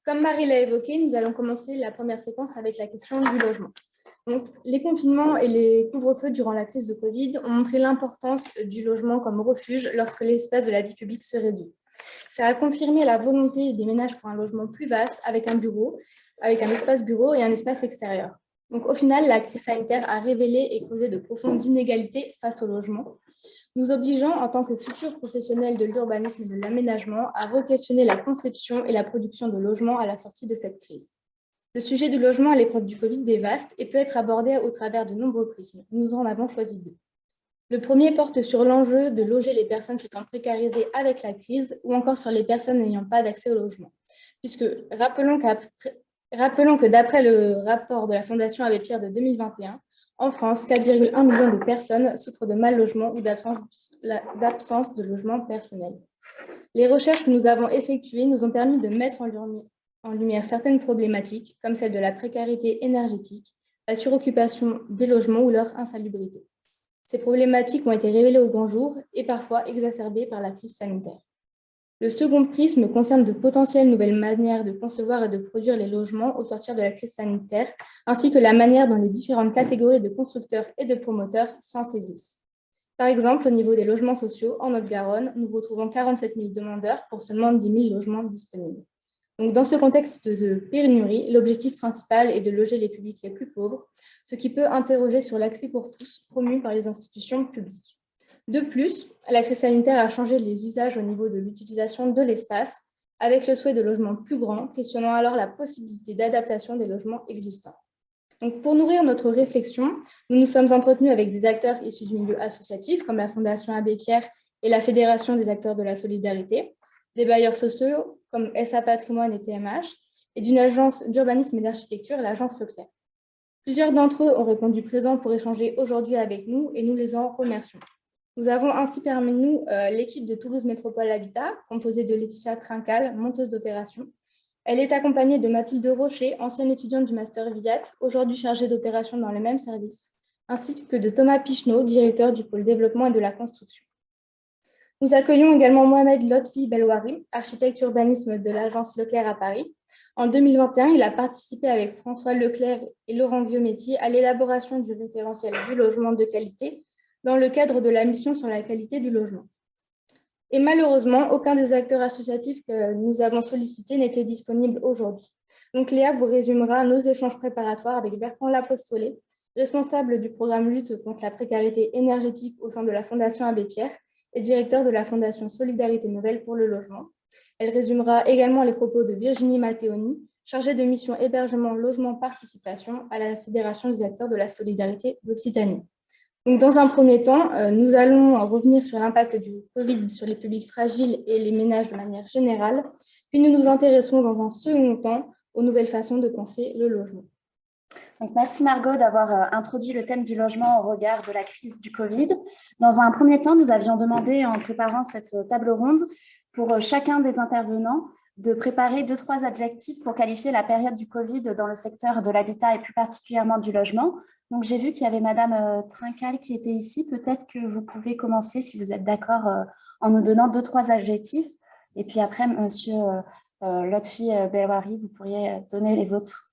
Comme Marie l'a évoqué, nous allons commencer la première séquence avec la question du logement. Donc, les confinements et les couvre-feux durant la crise de Covid ont montré l'importance du logement comme refuge lorsque l'espace de la vie publique se réduit. Ça a confirmé la volonté des ménages pour un logement plus vaste avec un bureau, avec un espace bureau et un espace extérieur. Donc, au final, la crise sanitaire a révélé et causé de profondes inégalités face au logement, nous obligeant, en tant que futurs professionnels de l'urbanisme et de l'aménagement, à re-questionner la conception et la production de logements à la sortie de cette crise. Le sujet du logement à l'épreuve du Covid est vaste et peut être abordé au travers de nombreux prismes. Nous en avons choisi deux. Le premier porte sur l'enjeu de loger les personnes s'étant précarisées avec la crise ou encore sur les personnes n'ayant pas d'accès au logement. Puisque, rappelons que d'après le rapport de la Fondation Abbé Pierre de 2021, en France, 4,1 millions de personnes souffrent de mal logement ou d'absence de logement personnel. Les recherches que nous avons effectuées nous ont permis de mettre en lumière certaines problématiques, comme celle de la précarité énergétique, la suroccupation des logements ou leur insalubrité. Ces problématiques ont été révélées au grand jour et parfois exacerbées par la crise sanitaire. Le second prisme concerne de potentielles nouvelles manières de concevoir et de produire les logements au sortir de la crise sanitaire, ainsi que la manière dont les différentes catégories de constructeurs et de promoteurs s'en saisissent. Par exemple, au niveau des logements sociaux, en Haute-Garonne, nous retrouvons 47 000 demandeurs pour seulement 10 000 logements disponibles. Donc, dans ce contexte de pénurie, l'objectif principal est de loger les publics les plus pauvres, ce qui peut interroger sur l'accès pour tous promu par les institutions publiques. De plus, la crise sanitaire a changé les usages au niveau de l'utilisation de l'espace, avec le souhait de logements plus grands, questionnant alors la possibilité d'adaptation des logements existants. Donc, pour nourrir notre réflexion, nous nous sommes entretenus avec des acteurs issus du milieu associatif, comme la Fondation Abbé Pierre et la Fédération des acteurs de la solidarité, des bailleurs sociaux, comme SA Patrimoine et TMH, et d'une agence d'urbanisme et d'architecture, l'agence Leclerc. Plusieurs d'entre eux ont répondu présents pour échanger aujourd'hui avec nous et nous les en remercions. Nous avons ainsi parmi nous l'équipe de Toulouse Métropole Habitat, composée de Laetitia Trincal, monteuse d'opérations. Elle est accompagnée de Mathilde Rocher, ancienne étudiante du Master VIAT, aujourd'hui chargée d'opérations dans le même service, ainsi que de Thomas Picheneau, directeur du pôle développement et de la construction. Nous accueillons également Mohamed Lotfi Belwari, architecte urbanisme de l'agence Leclerc à Paris. En 2021, il a participé avec François Leclerc et Laurent Guillaumetti à l'élaboration du référentiel du logement de qualité dans le cadre de la mission sur la qualité du logement. Et malheureusement, aucun des acteurs associatifs que nous avons sollicités n'était disponible aujourd'hui. Donc Léa vous résumera nos échanges préparatoires avec Bertrand Lapostolet, responsable du programme lutte contre la précarité énergétique au sein de la Fondation Abbé Pierre et directeur de la Fondation Solidarité Nouvelle pour le logement. Elle résumera également les propos de Virginie Matteoni, chargée de mission hébergement, logement, participation à la Fédération des acteurs de la solidarité d'Occitanie. Donc, dans un premier temps, nous allons revenir sur l'impact du Covid sur les publics fragiles et les ménages de manière générale, puis nous nous intéresserons dans un second temps aux nouvelles façons de penser le logement. Donc, merci Margot d'avoir introduit le thème du logement au regard de la crise du Covid. Dans un premier temps, nous avions demandé en préparant cette table ronde pour chacun des intervenants de préparer 2-3 adjectifs pour qualifier la période du Covid dans le secteur de l'habitat et plus particulièrement du logement. Donc, j'ai vu qu'il y avait Madame Trincal qui était ici. Peut-être que vous pouvez commencer, si vous êtes d'accord, en nous donnant 2-3 adjectifs. Et puis après, Monsieur Lotfi Belwari, vous pourriez donner les vôtres.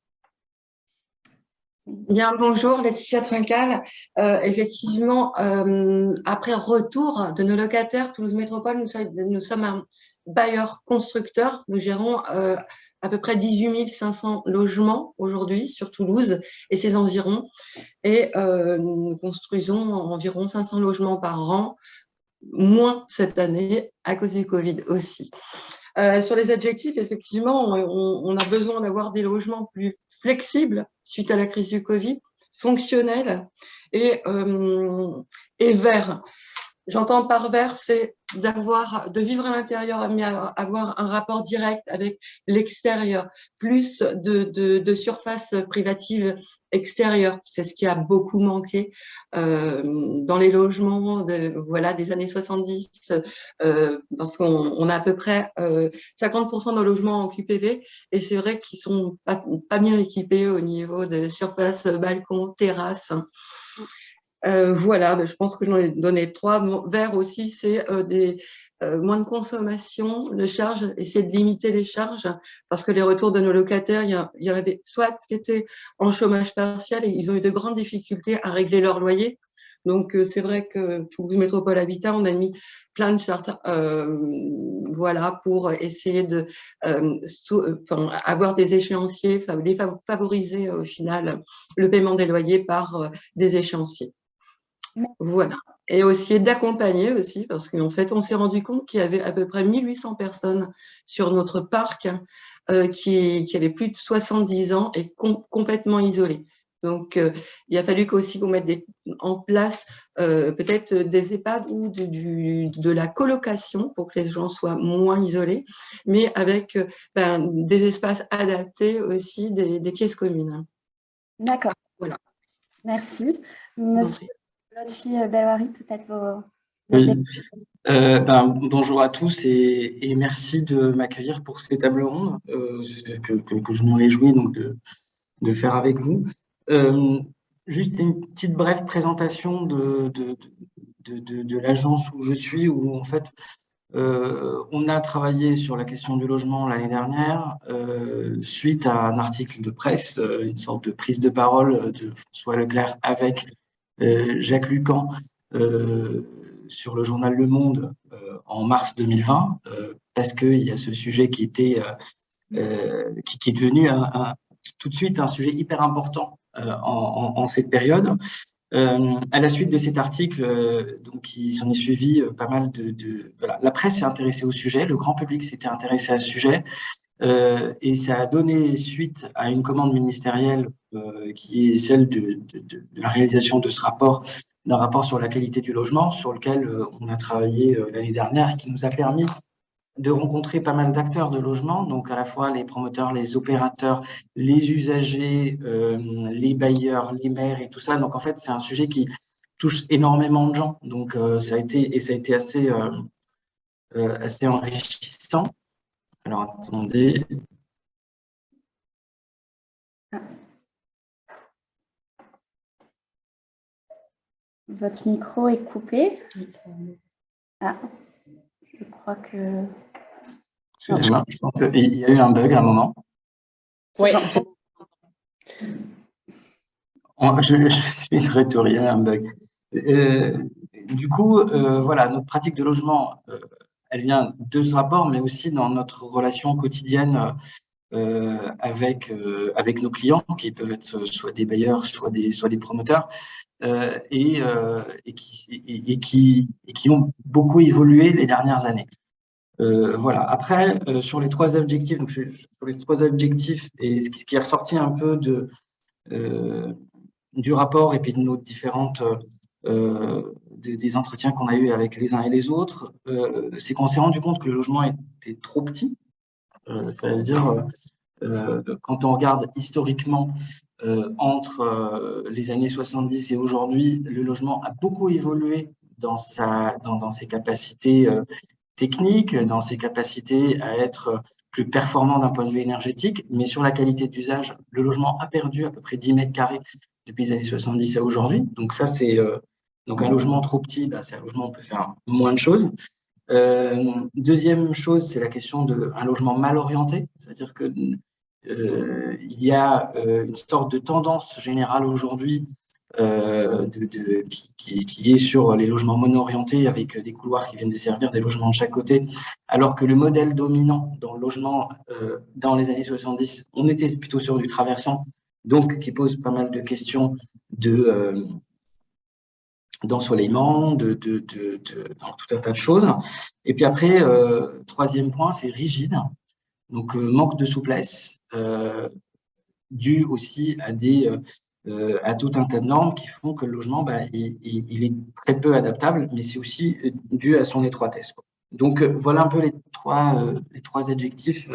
Bien, bonjour, Laetitia Trincal. Effectivement, après retour de nos locataires, Toulouse Métropole, nous sommes un bailleur constructeur. Nous gérons à peu près 18 500 logements aujourd'hui sur Toulouse et ses environs. Et nous construisons environ 500 logements par an, moins cette année à cause du Covid aussi. Sur les adjectifs, effectivement, on a besoin d'avoir des logements plus flexibles suite à la crise du Covid, fonctionnels et verts. J'entends par vert, c'est de vivre à l'intérieur, mais avoir un rapport direct avec l'extérieur, plus de surface privative extérieure. C'est ce qui a beaucoup manqué dans les logements des années 70, parce qu'on a à peu près 50% de nos logements en QPV, et c'est vrai qu'ils sont pas bien équipés au niveau de surface, balcon, terrasse. Voilà, je pense que j'en ai donné 3. Vert aussi, c'est moins de consommation de charges, essayer de limiter les charges, parce que les retours de nos locataires, il y en avait soit qui étaient en chômage partiel et ils ont eu de grandes difficultés à régler leur loyer. Donc, c'est vrai que Toulouse Métropole Habitat, on a mis plein de chartes voilà, pour essayer de avoir des échéanciers, favoriser au final le paiement des loyers par des échéanciers. Voilà. Et aussi d'accompagner aussi, parce qu'en fait, on s'est rendu compte qu'il y avait à peu près 1800 personnes sur notre parc qui avaient plus de 70 ans et complètement isolées. Donc, il a fallu qu'aussi qu'on mette en place peut-être des EHPAD ou de la colocation pour que les gens soient moins isolés, mais avec des espaces adaptés aussi, des pièces communes. D'accord. Voilà. Merci. Monsieur Lotfi Belwari, peut-être vos... Oui. Bonjour à tous et merci de m'accueillir pour ces tables rondes que je me réjouis donc de faire avec vous. Juste une petite brève présentation de l'agence où je suis, où en fait on a travaillé sur la question du logement l'année dernière suite à un article de presse, une sorte de prise de parole de François Leclerc avec Jacques Lucan sur le journal Le Monde en mars 2020, parce qu'il y a ce sujet qui était qui est devenu tout de suite un sujet hyper important en cette période. À la suite de cet article, donc il s'en est suivi pas mal voilà. La presse s'est intéressée au sujet, le grand public s'était intéressé à ce sujet, et ça a donné suite à une commande ministérielle qui est celle de la réalisation de ce rapport, d'un rapport sur la qualité du logement, sur lequel on a travaillé l'année dernière, qui nous a permis de rencontrer pas mal d'acteurs de logement, donc à la fois les promoteurs, les opérateurs, les usagers, les bailleurs, les maires et tout ça. Donc en fait, c'est un sujet qui touche énormément de gens. Donc ça a été assez enrichissant. Alors attendez. Votre micro est coupé. Ah, je crois que... Excusez-moi, je pense qu'il y a eu un bug à un moment. Oui. Je suis très touré, il y a eu un bug. Du coup, voilà, notre pratique de logement, elle vient de ce rapport, mais aussi dans notre relation quotidienne avec nos clients, qui peuvent être soit des bailleurs, soit des promoteurs, et qui ont beaucoup évolué les dernières années. Voilà. Après, sur les trois objectifs, donc sur les trois objectifs et ce qui est ressorti un peu du rapport et puis de nos différentes des entretiens qu'on a eu avec les uns et les autres, c'est qu'on s'est rendu compte que le logement était trop petit. Ça veut dire quand on regarde historiquement entre les années 70 et aujourd'hui, le logement a beaucoup évolué dans ses capacités techniques, dans ses capacités à être plus performant d'un point de vue énergétique, mais sur la qualité d'usage, le logement a perdu à peu près 10 mètres carrés depuis les années 70 à aujourd'hui. Donc ça, c'est donc un logement trop petit, c'est un logement où on peut faire moins de choses. Deuxième chose, c'est la question d'un logement mal orienté, c'est-à-dire que il y a une sorte de tendance générale aujourd'hui qui est sur les logements mono-orientés avec des couloirs qui viennent desservir des logements de chaque côté, alors que le modèle dominant dans le logement dans les années 70, on était plutôt sur du traversant, donc qui pose pas mal de questions d'ensoleillement, dans tout un tas de choses. Et puis après, troisième point, c'est rigide, donc manque de souplesse, dû aussi à tout un tas de normes qui font que le logement, il est très peu adaptable, mais c'est aussi dû à son étroitesse, quoi. Donc, voilà un peu les trois adjectifs.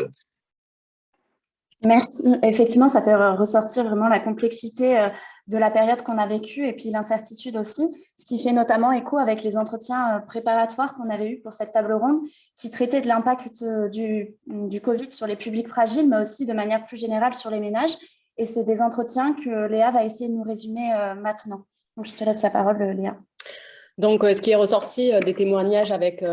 Merci. Effectivement, ça fait ressortir vraiment la complexité de la période qu'on a vécue et puis l'incertitude aussi, ce qui fait notamment écho avec les entretiens préparatoires qu'on avait eus pour cette table ronde qui traitaient de l'impact du Covid sur les publics fragiles, mais aussi de manière plus générale sur les ménages. Et c'est des entretiens que Léa va essayer de nous résumer maintenant. Donc, je te laisse la parole, Léa. Donc, ce qui est ressorti des témoignages avec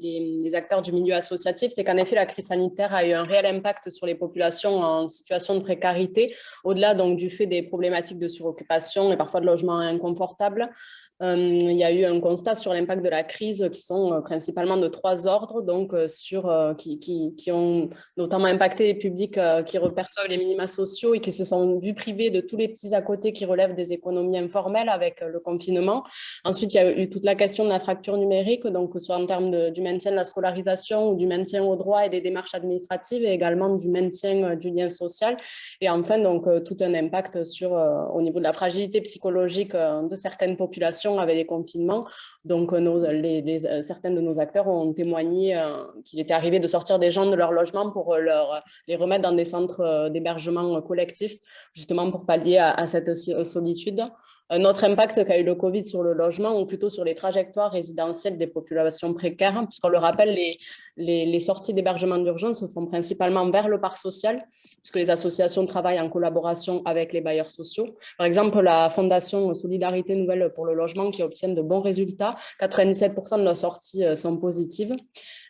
des acteurs du milieu associatif, c'est qu'en effet, la crise sanitaire a eu un réel impact sur les populations en situation de précarité, au-delà donc du fait des problématiques de suroccupation et parfois de logements inconfortables. Il y a eu un constat sur l'impact de la crise qui sont principalement de 3 ordres, donc qui ont notamment impacté les publics qui perçoivent les minima sociaux et qui se sont vus privés de tous les petits à côté qui relèvent des économies informelles avec le confinement. Ensuite, il y a eu toute la question de la fracture numérique, donc que ce soit en termes du maintien de la scolarisation ou du maintien au droit et des démarches administratives et également du maintien du lien social. Et enfin, donc, tout un impact au niveau de la fragilité psychologique de certaines populations avec les confinements. Donc, certains de nos acteurs ont témoigné qu'il était arrivé de sortir des gens de leur logement pour les remettre dans des centres d'hébergement collectif, justement pour pallier à cette solitude. Un autre impact qu'a eu le Covid sur le logement, ou plutôt sur les trajectoires résidentielles des populations précaires, puisqu'on le rappelle, les sorties d'hébergement d'urgence se font principalement vers le parc social, puisque les associations travaillent en collaboration avec les bailleurs sociaux. Par exemple, la Fondation Solidarité Nouvelle pour le logement qui obtient de bons résultats, 97% de leurs sorties sont positives.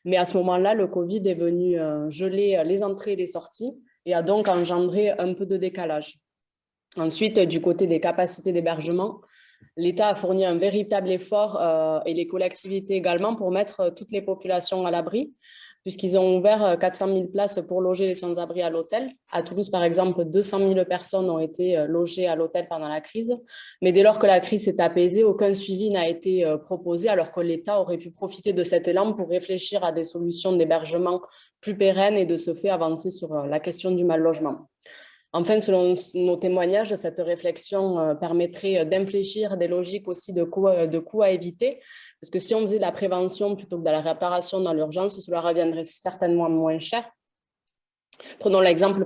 Mais à ce moment-là, le Covid est venu geler les entrées et les sorties et a donc engendré un peu de décalage. Ensuite, du côté des capacités d'hébergement, l'État a fourni un véritable effort et les collectivités également pour mettre toutes les populations à l'abri, puisqu'ils ont ouvert 400 000 places pour loger les sans-abri à l'hôtel. À Toulouse, par exemple, 200 000 personnes ont été logées à l'hôtel pendant la crise. Mais dès lors que la crise s'est apaisée, aucun suivi n'a été proposé, alors que l'État aurait pu profiter de cet élan pour réfléchir à des solutions d'hébergement plus pérennes et de ce fait avancer sur la question du mal-logement. Enfin, selon nos témoignages, cette réflexion permettrait d'infléchir des logiques aussi de coûts à éviter, parce que si on faisait de la prévention plutôt que de la réparation dans l'urgence, cela reviendrait certainement moins cher. Prenons l'exemple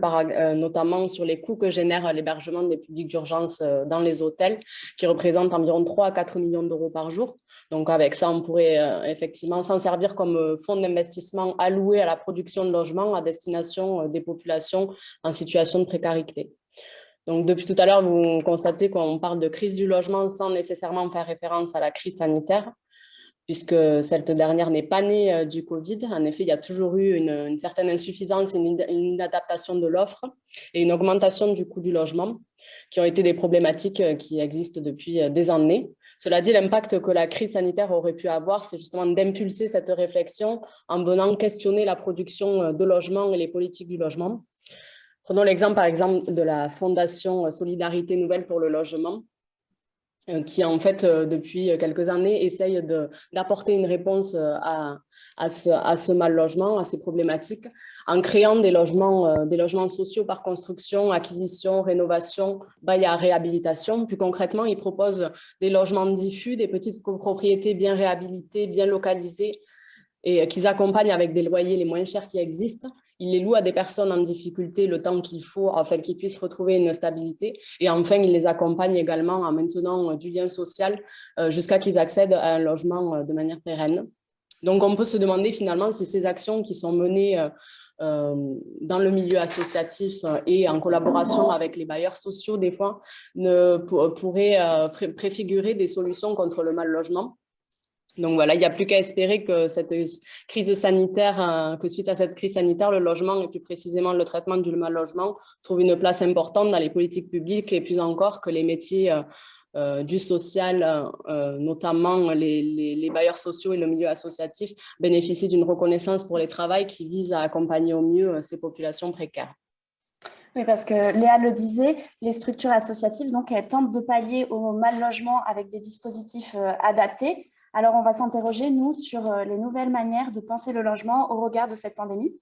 notamment sur les coûts que génère l'hébergement des publics d'urgence dans les hôtels, qui représentent environ 3 à 4 millions d'euros par jour. Donc avec ça, on pourrait effectivement s'en servir comme fonds d'investissement alloué à la production de logements à destination des populations en situation de précarité. Donc depuis tout à l'heure, vous constatez qu'on parle de crise du logement sans nécessairement faire référence à la crise sanitaire, puisque cette dernière n'est pas née du Covid. En effet, il y a toujours eu une certaine insuffisance, une inadaptation de l'offre et une augmentation du coût du logement, qui ont été des problématiques qui existent depuis des années. Cela dit, l'impact que la crise sanitaire aurait pu avoir, c'est justement d'impulser cette réflexion en venant questionner la production de logements et les politiques du logement. Prenons l'exemple, par exemple, de la Fondation Solidarité Nouvelle pour le logement, qui en fait depuis quelques années essaye d'apporter une réponse à ce mal logement, à ces problématiques, en créant des logements sociaux par construction, acquisition, rénovation, bail à réhabilitation. Plus concrètement, ils proposent des logements diffus, des petites copropriétés bien réhabilitées, bien localisées, et qu'ils accompagnent avec des loyers les moins chers qui existent. Ils les louent à des personnes en difficulté le temps qu'il faut afin qu'ils puissent retrouver une stabilité. Et enfin, ils les accompagnent également en maintenant du lien social jusqu'à qu'ils accèdent à un logement de manière pérenne. Donc, on peut se demander finalement si ces actions qui sont menées dans le milieu associatif et en collaboration avec les bailleurs sociaux, des fois, pourraient préfigurer des solutions contre le mal logement. Donc voilà, il n'y a plus qu'à espérer que cette crise sanitaire, que suite à cette crise sanitaire, le logement et plus précisément le traitement du mal logement trouve une place importante dans les politiques publiques et plus encore que les métiers du social, notamment les bailleurs sociaux et le milieu associatif, bénéficient d'une reconnaissance pour les travaux qui visent à accompagner au mieux ces populations précaires. Oui, parce que Léa le disait, les structures associatives, donc, elles tentent de pallier au mal logement avec des dispositifs adaptés. Alors, on va s'interroger, nous, sur les nouvelles manières de penser le logement au regard de cette pandémie.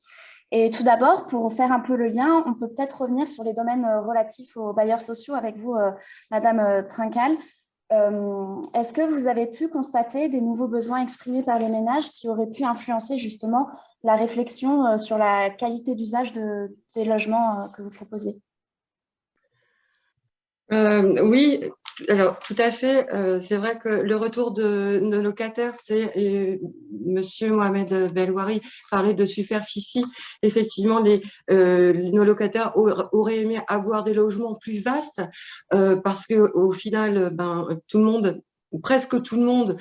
Et tout d'abord, pour faire un peu le lien, on peut peut-être revenir sur les domaines relatifs aux bailleurs sociaux avec vous, Madame Trinqual. Est-ce que vous avez pu constater des nouveaux besoins exprimés par les ménages qui auraient pu influencer justement la réflexion sur la qualité d'usage des logements que vous proposez ? Oui, alors tout à fait. C'est vrai que le retour de nos locataires, c'est Monsieur Mohamed Belwari parlait de superficie. Effectivement, nos locataires auraient aimé avoir des logements plus vastes parce que au final, tout le monde presque tout le monde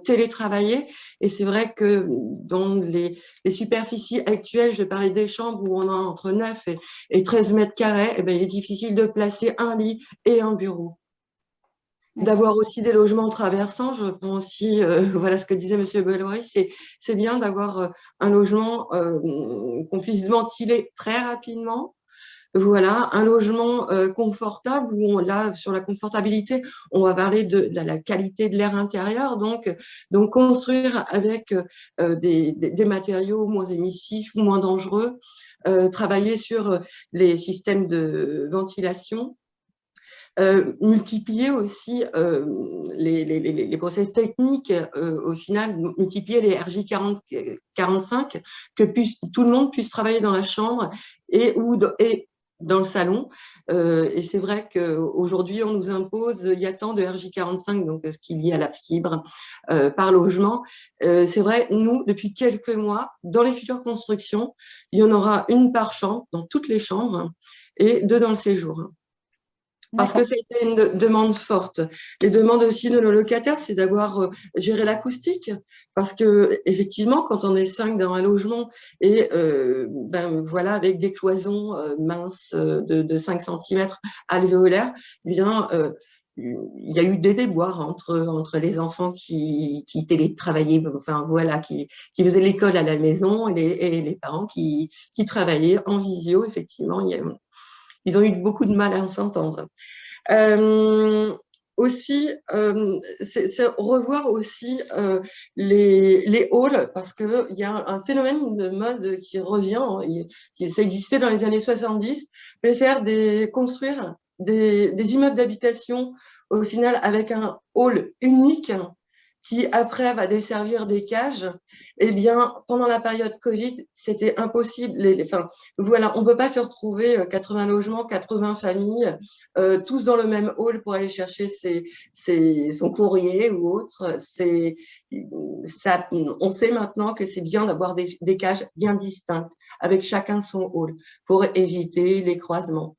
télétravailler. Et c'est vrai que dans les superficies actuelles, je parlais des chambres où on a entre 9 et 13 mètres carrés, eh bien, il est difficile de placer un lit et un bureau. D'avoir aussi des logements traversants, je pense aussi, voilà ce que disait M. Bellory, c'est bien d'avoir un logement qu'on puisse ventiler très rapidement. Voilà, un logement confortable où là, sur la confortabilité, on va parler de la qualité de l'air intérieur. Donc construire avec des matériaux moins émissifs, moins dangereux, travailler sur les systèmes de ventilation. Multiplier aussi les process techniques, au final, multiplier les RJ45, que tout le monde puisse travailler dans la chambre et dans le salon. Et c'est vrai qu'aujourd'hui, on nous impose, il y a tant de RJ45, donc ce qui est lié à la fibre, par logement. C'est vrai, nous, depuis quelques mois, dans les futures constructions, il y en aura une par chambre, dans toutes les chambres, et 2 dans le séjour. Parce que c'était une demande forte. Les demandes aussi de nos locataires, c'est d'avoir géré l'acoustique. Parce que effectivement, quand on est 5 dans un logement et voilà, avec des cloisons minces de 5 cm alvéolaires, eh bien, il y a eu des déboires entre les enfants qui télétravaillaient, enfin voilà, qui faisaient l'école à la maison et les parents qui travaillaient en visio. Effectivement, ils ont eu beaucoup de mal à s'entendre. Aussi, c'est revoir aussi les halls, parce qu'il y a un phénomène de mode qui revient, ça existait dans les années 70, mais construire des immeubles d'habitation, au final, avec un hall unique, qui après va desservir des cages. Eh bien, pendant la période Covid, c'était impossible. Voilà, on ne peut pas se retrouver 80 logements, 80 familles, tous dans le même hall pour aller chercher son courrier ou autre. On sait maintenant que c'est bien d'avoir des cages bien distinctes, avec chacun son hall, pour éviter les croisements.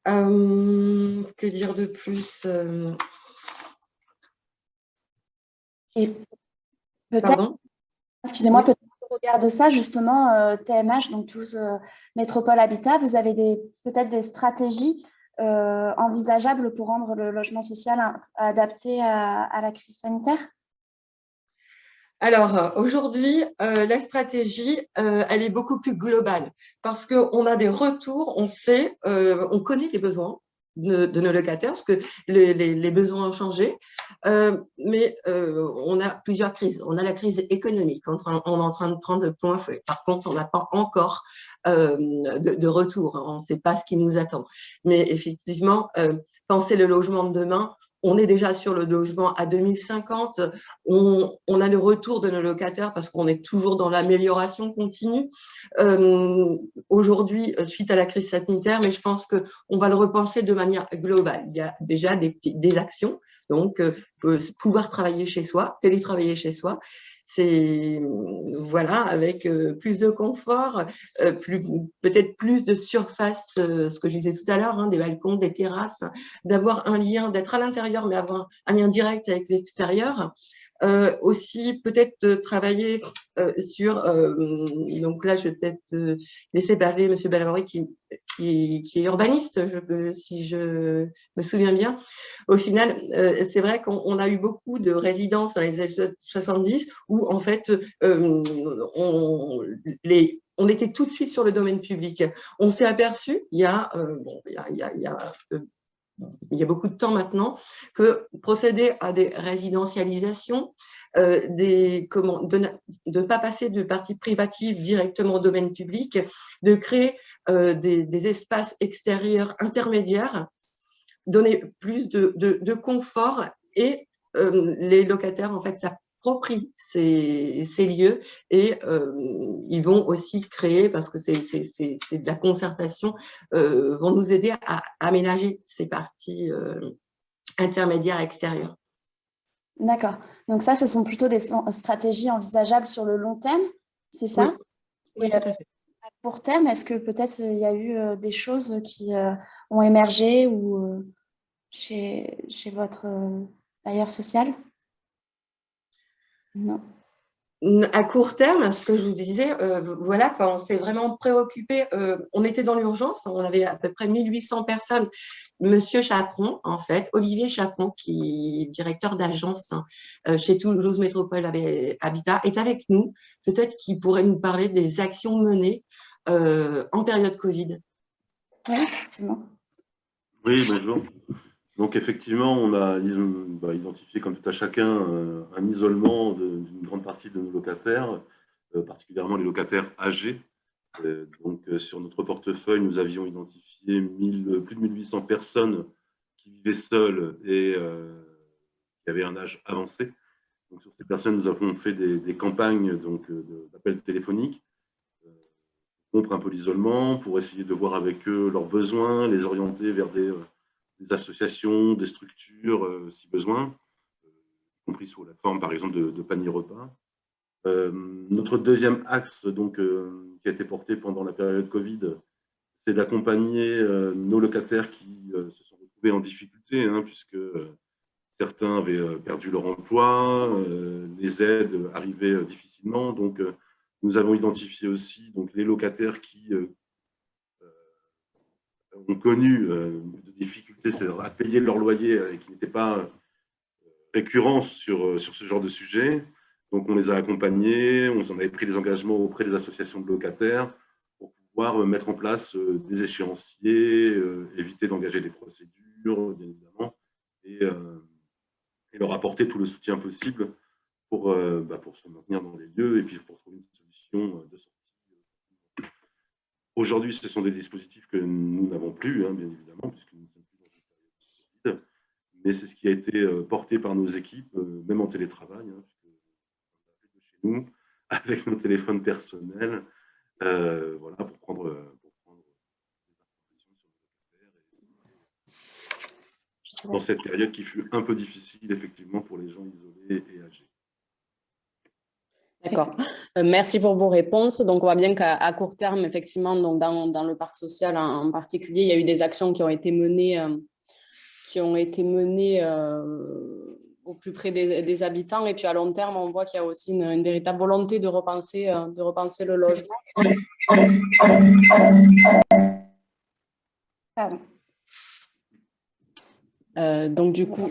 Que dire de plus Et peut-être, excusez-moi, peut-être au regard de ça, justement, TMH, donc Toulouse Métropole Habitat, vous avez peut-être des stratégies envisageables pour rendre le logement social adapté à la crise sanitaire? Alors, aujourd'hui, la stratégie, elle est beaucoup plus globale parce qu'on a des retours, on connaît les besoins de nos locataires, parce que les besoins ont changé, mais on a plusieurs crises. On a la crise économique, on est en train de prendre de plein fouet. Par contre, on n'a pas encore de retour, on ne sait pas ce qui nous attend. Mais effectivement, penser le logement de demain, on est déjà sur le logement à 2050, on a le retour de nos locataires parce qu'on est toujours dans l'amélioration continue. Aujourd'hui, suite à la crise sanitaire, mais je pense qu'on va le repenser de manière globale. Il y a déjà des actions, donc pouvoir travailler chez soi, télétravailler chez soi. C'est voilà, avec plus de confort, peut-être plus de surface, ce que je disais tout à l'heure, des balcons, des terrasses, d'avoir un lien, d'être à l'intérieur, mais avoir un lien direct avec l'extérieur. Aussi peut-être travailler sur, donc là je vais peut-être laisser parler M. Bellory qui est urbaniste, si je me souviens bien. Au final, c'est vrai qu'on a eu beaucoup de résidences dans les années 70 où en fait on était tout de suite sur le domaine public. On s'est aperçu, il y a beaucoup de temps maintenant, que procéder à des résidentialisations, de ne pas passer de partie privative directement au domaine public, de créer des espaces extérieurs intermédiaires, donner plus de confort et les locataires, en fait, s'approprient ces lieux et ils vont aussi créer, parce que c'est de la concertation, vont nous aider à aménager ces parties intermédiaires extérieures. D'accord. Donc ça, ce sont plutôt des stratégies envisageables sur le long terme, c'est ça? Oui, tout à fait. À court terme, est-ce que peut-être il y a eu des choses qui ont émergé ou chez votre bailleur social? Non. À court terme, ce que je vous disais, voilà, quand on s'est vraiment préoccupé, on était dans l'urgence, on avait à peu près 1800 personnes. Monsieur Chaperon, en fait, Olivier Chaperon, qui est directeur d'agence chez Toulouse Métropole Habitat, est avec nous. Peut-être qu'il pourrait nous parler des actions menées en période Covid. Oui, effectivement. Oui, bonjour. Donc effectivement, on a identifié comme tout à chacun un isolement d'une grande partie de nos locataires, particulièrement les locataires âgés. Donc sur notre portefeuille, nous avions identifié plus de 1800 personnes qui vivaient seules et qui avaient un âge avancé. Donc sur ces personnes, nous avons fait des campagnes d'appels téléphoniques pour rompre un peu l'isolement, pour essayer de voir avec eux leurs besoins, les orienter vers des associations, des structures, si besoin, y compris sous la forme, par exemple, de paniers repas. Notre deuxième axe, donc, qui a été porté pendant la période Covid, c'est d'accompagner nos locataires qui se sont retrouvés en difficulté, hein, puisque certains avaient perdu leur emploi, les aides arrivaient difficilement. Donc, nous avons identifié aussi donc, les locataires qui ont connu de difficultés, c'est-à-dire à payer leur loyer et qui n'étaient pas récurrents sur ce genre de sujet. Donc, on les a accompagnés, on avait pris des engagements auprès des associations de locataires pour pouvoir mettre en place des échéanciers, éviter d'engager des procédures, bien évidemment, et leur apporter tout le soutien possible pour se maintenir dans les lieux et puis pour trouver une solution de sortie. Aujourd'hui, ce sont des dispositifs que nous n'avons plus, hein, bien évidemment, puisque nous ne sommes plus dans une période Covid, mais c'est ce qui a été porté par nos équipes, même en télétravail, hein, puisque on a fait de chez nous, avec nos téléphones personnels, voilà, pour prendre des informations sur nos locataires dans cette période qui fut un peu difficile, effectivement, pour les gens isolés et âgés. D'accord. Merci pour vos réponses. Donc, on voit bien qu'à court terme, effectivement, donc dans le parc social en particulier, il y a eu des actions qui ont été menées, au plus près des habitants. Et puis, à long terme, on voit qu'il y a aussi une véritable volonté de repenser le logement. Pardon. Donc, du coup,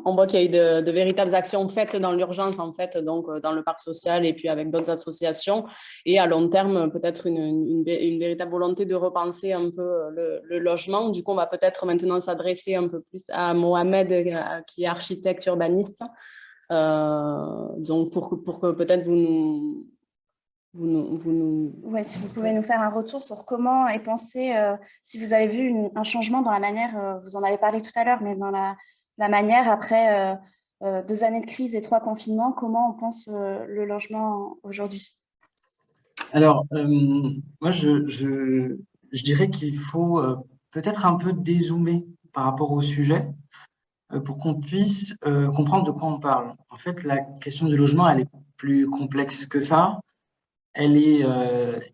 on voit qu'il y a eu de véritables actions faites dans l'urgence, en fait, donc dans le parc social et puis avec d'autres associations. Et à long terme, peut-être une véritable volonté de repenser un peu le logement. Du coup, on va peut-être maintenant s'adresser un peu plus à Mohamed, qui est architecte urbaniste. Donc, pour que peut-être Ouais, si vous pouvez nous faire un retour sur comment est pensé, si vous avez vu un changement dans la manière, vous en avez parlé tout à l'heure, mais dans la manière après 2 années de crise et 3 confinements, comment on pense le logement aujourd'hui? Alors, moi, je dirais qu'il faut peut-être un peu dézoomer par rapport au sujet pour qu'on puisse comprendre de quoi on parle. En fait, la question du logement, elle est plus complexe que ça. Elle est,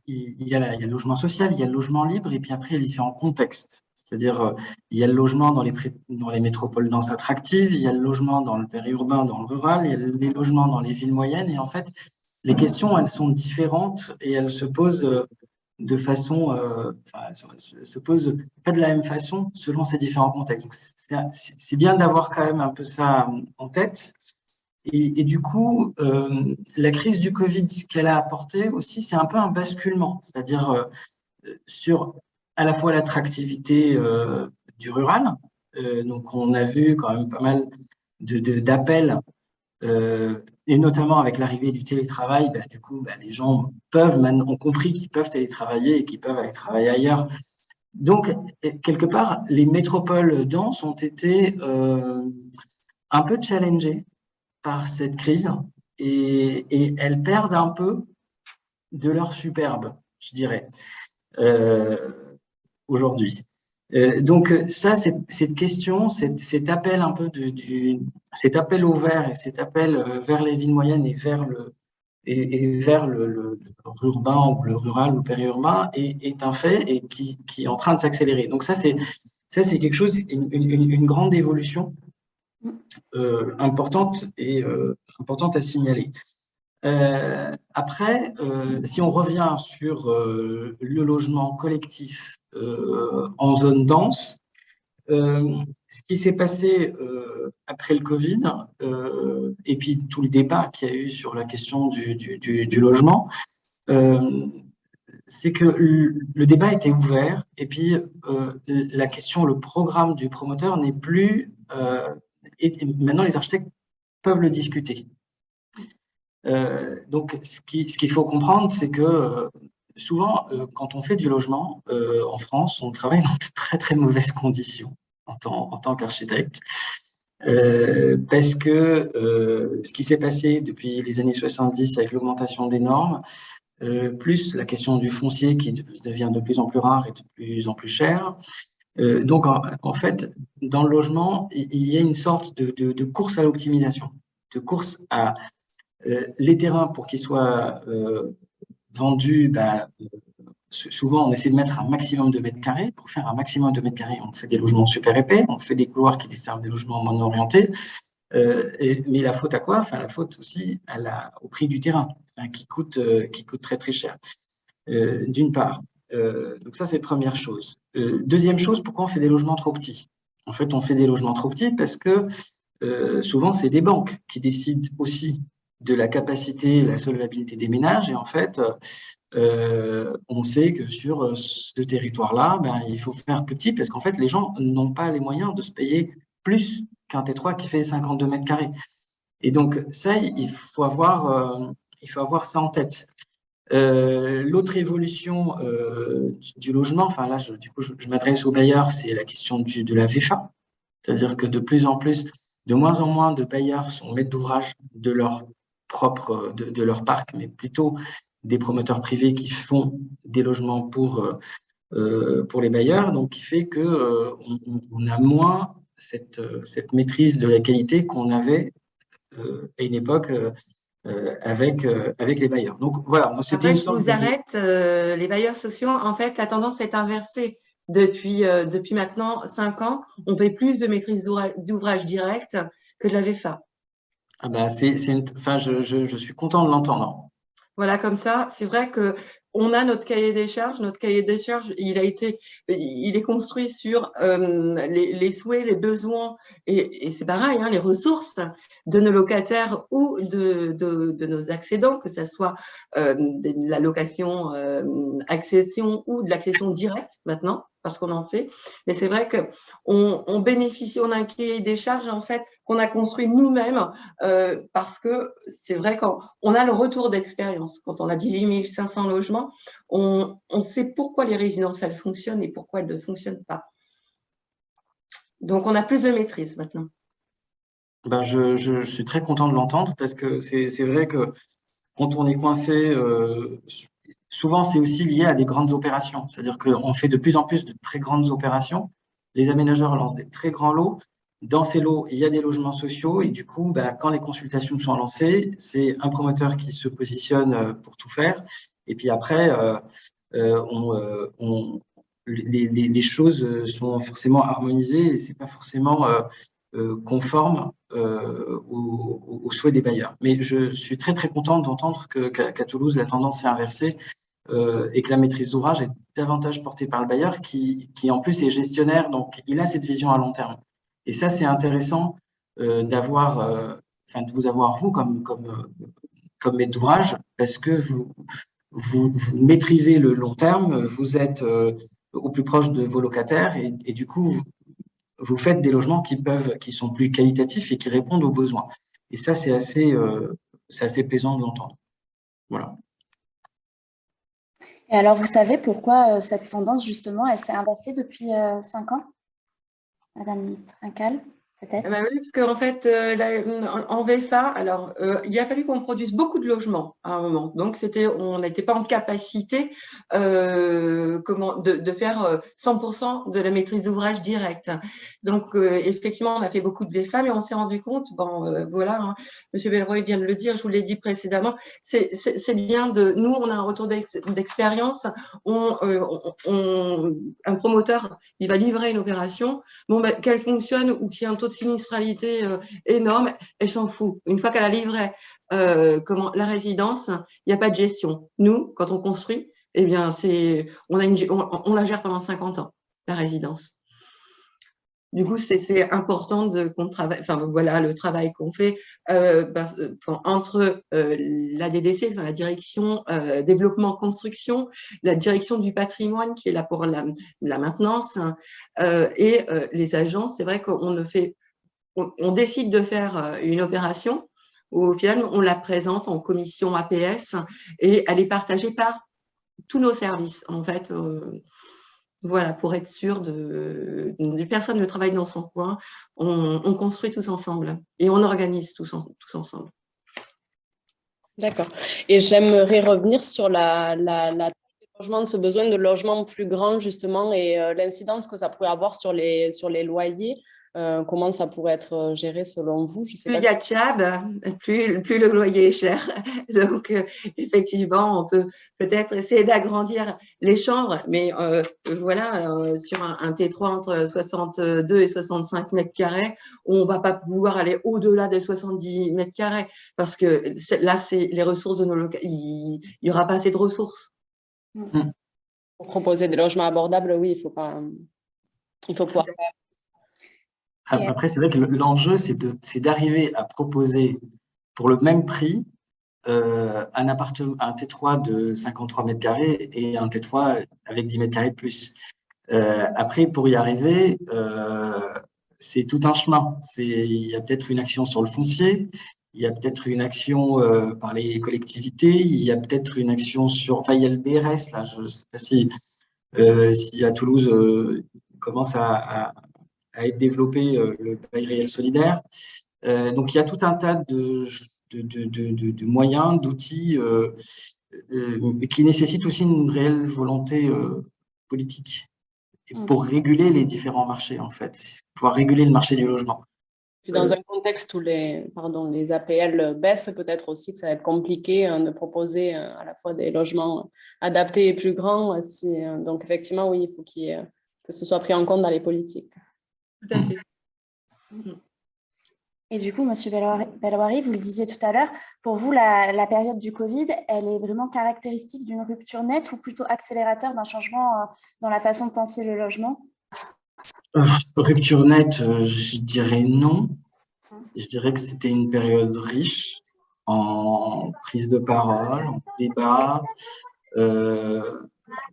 il y a le logement social, il y a le logement libre, et puis après, il y a différents contextes. C'est-à-dire, il y a le logement dans les métropoles denses attractives, il y a le logement dans le périurbain, dans le rural, il y a les logements dans les villes moyennes. Et en fait, les questions, elles sont différentes et elles se posent de façon, se posent pas de la même façon selon ces différents contextes. Donc, c'est bien d'avoir quand même un peu ça en tête. Et du coup, la crise du Covid, ce qu'elle a apporté aussi, c'est un peu un basculement, c'est-à-dire sur à la fois l'attractivité du rural. Donc, on a vu quand même pas mal d'appels, et notamment avec l'arrivée du télétravail, du coup, les gens ont compris qu'ils peuvent télétravailler et qu'ils peuvent aller travailler ailleurs. Donc, quelque part, les métropoles denses ont été un peu challengées par cette crise et elles perdent un peu de leur superbe, je dirais, aujourd'hui. Donc ça, cette question, cet appel un peu cet appel au vert et cet appel vers les villes moyennes et vers le urbain ou le rural ou le périurbain est un fait et qui est en train de s'accélérer. Donc ça, Ça, c'est quelque chose, une grande évolution importante et importante à signaler. Après, si on revient sur le logement collectif en zone dense, ce qui s'est passé après le Covid, et puis tout le débat qu'il y a eu sur la question du logement, c'est que le débat était ouvert, et puis la question, le programme du promoteur n'est plus... et maintenant, les architectes peuvent le discuter. Donc, ce qu'il faut comprendre, c'est que souvent, quand on fait du logement en France, on travaille dans de très, très mauvaises conditions en tant qu'architecte. Parce que ce qui s'est passé depuis les années 70 avec l'augmentation des normes, plus la question du foncier qui devient de plus en plus rare et de plus en plus cher. Donc, en fait, dans le logement, il y a une sorte de course à l'optimisation, de course à les terrains pour qu'ils soient vendus. Souvent, on essaie de mettre un maximum de mètres carrés. Pour faire un maximum de mètres carrés, on fait des logements super épais, on fait des couloirs qui desservent des logements moins orientés. Mais la faute à quoi? Enfin, la faute aussi au prix du terrain, qui coûte très très cher. D'une part. Donc ça, c'est la première chose. Deuxième chose, pourquoi on fait des logements trop petits? En fait, on fait des logements trop petits parce que souvent, c'est des banques qui décident aussi de la capacité, la solvabilité des ménages. Et en fait, on sait que sur ce territoire-là, il faut faire petit parce qu'en fait, les gens n'ont pas les moyens de se payer plus qu'un T3 qui fait 52 mètres carrés. Et donc, ça, il faut avoir ça en tête. L'autre évolution du logement, enfin là, du coup, je m'adresse aux bailleurs, c'est la question de la VFA. C'est-à-dire que de plus en plus, de moins en moins de bailleurs sont maîtres d'ouvrage de leur parc, mais plutôt des promoteurs privés qui font des logements pour les bailleurs, donc qui fait que on a moins cette maîtrise de la qualité qu'on avait à une époque avec les bailleurs. Donc voilà, c'était une sorte je vous arrête. Les bailleurs sociaux, en fait, la tendance est inversée. Depuis maintenant 5 ans, on fait plus de maîtrise d'ouvrage direct que de la VFA. Ah bah je suis content de l'entendre. Voilà, comme ça, c'est vrai que on a notre cahier des charges. Notre cahier des charges, il est construit sur les souhaits, les besoins, et c'est pareil, hein, les ressources de nos locataires ou de nos accédants, que ce soit de la location accession ou de l'accession directe maintenant, parce qu'on en fait. Mais c'est vrai qu'on bénéficie, on a un cahier des charges en fait qu'on a construit nous-mêmes parce que c'est vrai qu'on a le retour d'expérience. Quand on a 18 500 logements, on sait pourquoi les résidentielles fonctionnent et pourquoi elles ne fonctionnent pas. Donc, on a plus de maîtrise maintenant. Je suis très content de l'entendre parce que c'est vrai que quand on est coincé, souvent c'est aussi lié à des grandes opérations. C'est-à-dire qu'on fait de plus en plus de très grandes opérations. Les aménageurs lancent des très grands lots. Dans ces lots, il y a des logements sociaux et du coup, quand les consultations sont lancées, c'est un promoteur qui se positionne pour tout faire. Et puis après, les choses sont forcément harmonisées et c'est pas forcément conforme aux souhaits des bailleurs. Mais je suis très très content d'entendre qu'à Toulouse, la tendance est inversée et que la maîtrise d'ouvrage est davantage portée par le bailleur qui en plus est gestionnaire, donc il a cette vision à long terme. Et ça, c'est intéressant de vous avoir vous comme maître d'ouvrage parce que vous maîtrisez le long terme, vous êtes au plus proche de vos locataires et du coup, vous faites des logements qui sont plus qualitatifs et qui répondent aux besoins. Et ça, c'est assez plaisant de l'entendre. Voilà. Et alors, vous savez pourquoi cette tendance, justement, elle s'est inversée depuis 5 ans, Madame Trinqual? peut-être. Bah oui, parce qu'en fait, en VFA, alors, il a fallu qu'on produise beaucoup de logements à un moment. Donc, on n'était pas en capacité de faire 100% de la maîtrise d'ouvrage directe. Donc, effectivement, on a fait beaucoup de VFA, mais on s'est rendu compte, voilà, hein, M. Belleroy vient de le dire, je vous l'ai dit précédemment, c'est bien nous, on a un retour d'expérience. Un promoteur, il va livrer une opération, qu'elle fonctionne ou qu'il y ait un taux de sinistralité énorme, elle s'en fout. Une fois qu'elle a livré la résidence, il n'y a pas de gestion. Nous, quand on construit, eh bien, on la gère pendant 50 ans, la résidence. Du coup, c'est important qu'on travaille, voilà le travail qu'on fait entre la DDC, la direction développement construction, la direction du patrimoine qui est là pour la maintenance et les agents. C'est vrai qu'on décide de faire une opération où au final on la présente en commission APS et elle est partagée par tous nos services en fait. Voilà, pour être sûr personne ne travaille dans son coin, on construit tous ensemble et on organise tous ensemble. D'accord. Et j'aimerais revenir sur la logement, ce besoin de logement plus grand justement et l'incidence que ça pourrait avoir sur les loyers. Comment ça pourrait être géré selon vous? Je sais plus il y a de chab, plus le loyer est cher. Donc, effectivement, on peut peut-être essayer d'agrandir les chambres, mais voilà, sur un T3 entre 62 et 65 mètres carrés, on ne va pas pouvoir aller au-delà des 70 mètres carrés parce que là, c'est les ressources de nos locaux. Il n'y aura pas assez de ressources. Pour proposer des logements abordables, oui, il faut pouvoir faire. Après, c'est vrai que l'enjeu, c'est d'arriver à proposer pour le même prix un T3 de 53 mètres carrés et un T3 avec 10 mètres carrés de plus. Après, pour y arriver, c'est tout un chemin. Il y a peut-être une action sur le foncier, il y a peut-être une action par les collectivités, il y a peut-être une action enfin, il y a le BRS, là, je ne sais pas si à Toulouse commence à être développé le bail réel solidaire. Donc, il y a tout un tas de moyens, d'outils qui nécessitent aussi une réelle volonté politique pour réguler les différents marchés, en fait, pouvoir réguler le marché du logement. Puis dans un contexte où les APL baissent, peut-être aussi que ça va être compliqué de proposer à la fois des logements adaptés et plus grands. Donc, effectivement, oui, il faut que ce soit pris en compte dans les politiques. Tout à fait. Et du coup, M. Belleroy, vous le disiez tout à l'heure, pour vous, la période du Covid, elle est vraiment caractéristique d'une rupture nette ou plutôt accélérateur d'un changement dans la façon de penser le logement? Rupture nette, je dirais non. Je dirais que c'était une période riche en prise de parole, en débat.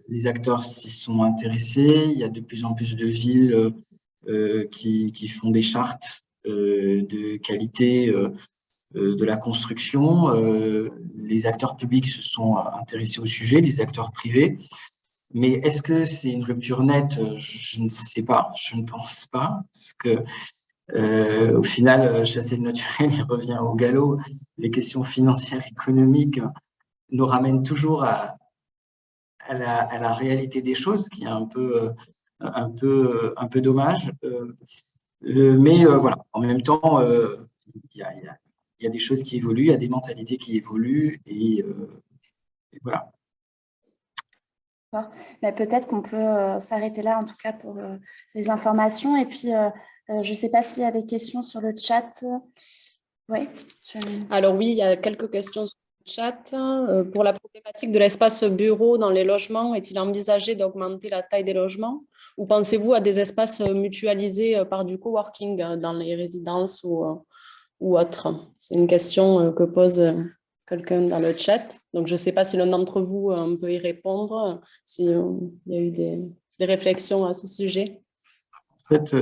Les acteurs s'y sont intéressés. Il y a de plus en plus de villes qui font des chartes de qualité de la construction. Les acteurs publics se sont intéressés au sujet, les acteurs privés. Mais est-ce que c'est une rupture nette? Je ne sais pas, je ne pense pas. Parce que, au final, chasser le naturel, il revient au galop. Les questions financières, économiques nous ramènent toujours à la réalité des choses, qui est un peu dommage. Mais voilà, en même temps, il y a des choses qui évoluent, il y a des mentalités qui évoluent, et voilà. Mais peut-être qu'on peut s'arrêter là, en tout cas, pour ces informations. Et puis, je ne sais pas s'il y a des questions sur le chat. Oui. Alors oui, il y a quelques questions sur le chat. Pour la problématique de l'espace bureau dans les logements, est-il envisagé d'augmenter la taille des logements? Ou pensez-vous à des espaces mutualisés par du coworking dans les résidences ou autres? C'est une question que pose quelqu'un dans le chat. Donc, je ne sais pas si l'un d'entre vous peut y répondre, s'il y a eu des réflexions à ce sujet. En fait,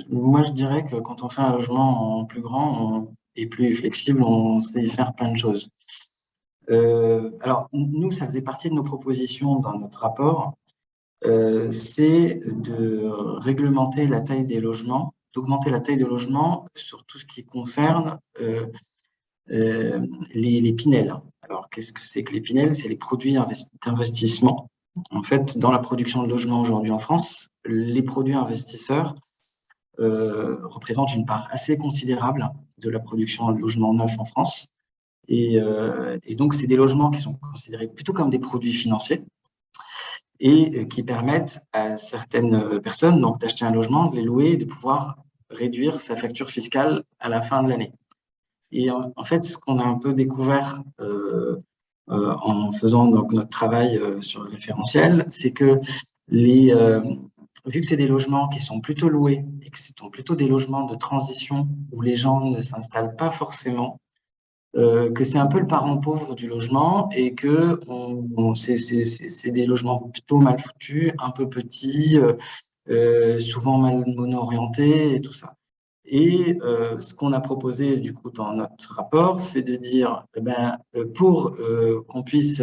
moi, je dirais que quand on fait un logement en plus grand et plus flexible, on sait faire plein de choses. Alors, nous, ça faisait partie de nos propositions dans notre rapport. C'est de réglementer la taille des logements d'augmenter la taille de logement sur tout ce qui concerne les Pinel. Alors, qu'est-ce que c'est que les Pinel? C'est les produits d'investissement. En fait, dans la production de logements aujourd'hui en France, les produits investisseurs représentent une part assez considérable de la production de logements neufs en France. Et donc, c'est des logements qui sont considérés plutôt comme des produits financiers et qui permettent à certaines personnes donc d'acheter un logement, de les louer et de pouvoir réduire sa facture fiscale à la fin de l'année. Et en fait, ce qu'on a un peu découvert en faisant donc notre travail sur le référentiel, c'est que vu que c'est des logements qui sont plutôt loués et que ce sont plutôt des logements de transition où les gens ne s'installent pas forcément, que c'est un peu le parent pauvre du logement et que c'est des logements plutôt mal foutus, un peu petits, souvent mal mono-orientés et tout ça. Et ce qu'on a proposé du coup dans notre rapport, c'est de dire, pour qu'on puisse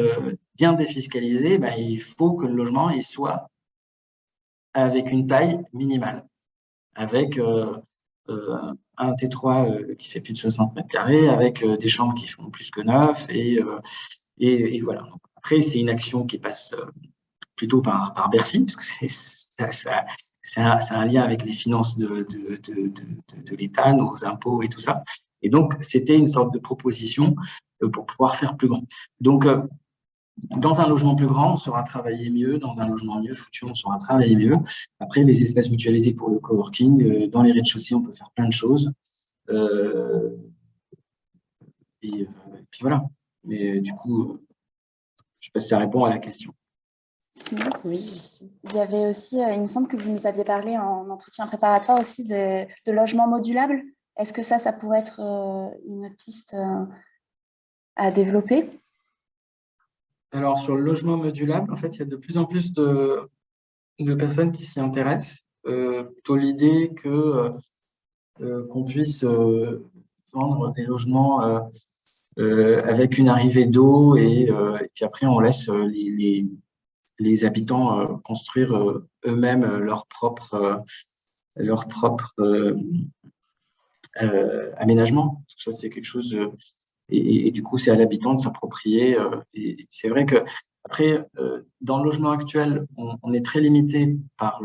bien défiscaliser, il faut que le logement il soit avec une taille minimale, avec un T3 qui fait plus de 60 mètres carrés, avec des chambres qui font plus que 9, et voilà. Donc, après, c'est une action qui passe plutôt par Bercy, parce que c'est un lien avec les finances de l'État, nos impôts et tout ça. Et donc, c'était une sorte de proposition pour pouvoir faire plus grand. Donc, dans un logement plus grand, on saura travailler mieux. Dans un logement mieux foutu, on saura travailler mieux. Après, les espaces mutualisés pour le coworking, dans les rez-de-chaussée, on peut faire plein de choses. Et puis voilà. Mais du coup, je ne sais pas si ça répond à la question. Oui. Il y avait aussi, il me semble que vous nous aviez parlé en entretien préparatoire aussi de logements modulables. Est-ce que ça pourrait être une piste à développer? Alors, sur le logement modulable, en fait, il y a de plus en plus de personnes qui s'y intéressent. Plutôt l'idée qu'on puisse vendre des logements avec une arrivée d'eau et puis après, on laisse les habitants construire eux-mêmes leur propre aménagement. Ça, c'est quelque chose... Et du coup, c'est à l'habitant de s'approprier. Et c'est vrai que après, dans le logement actuel, on est très limité par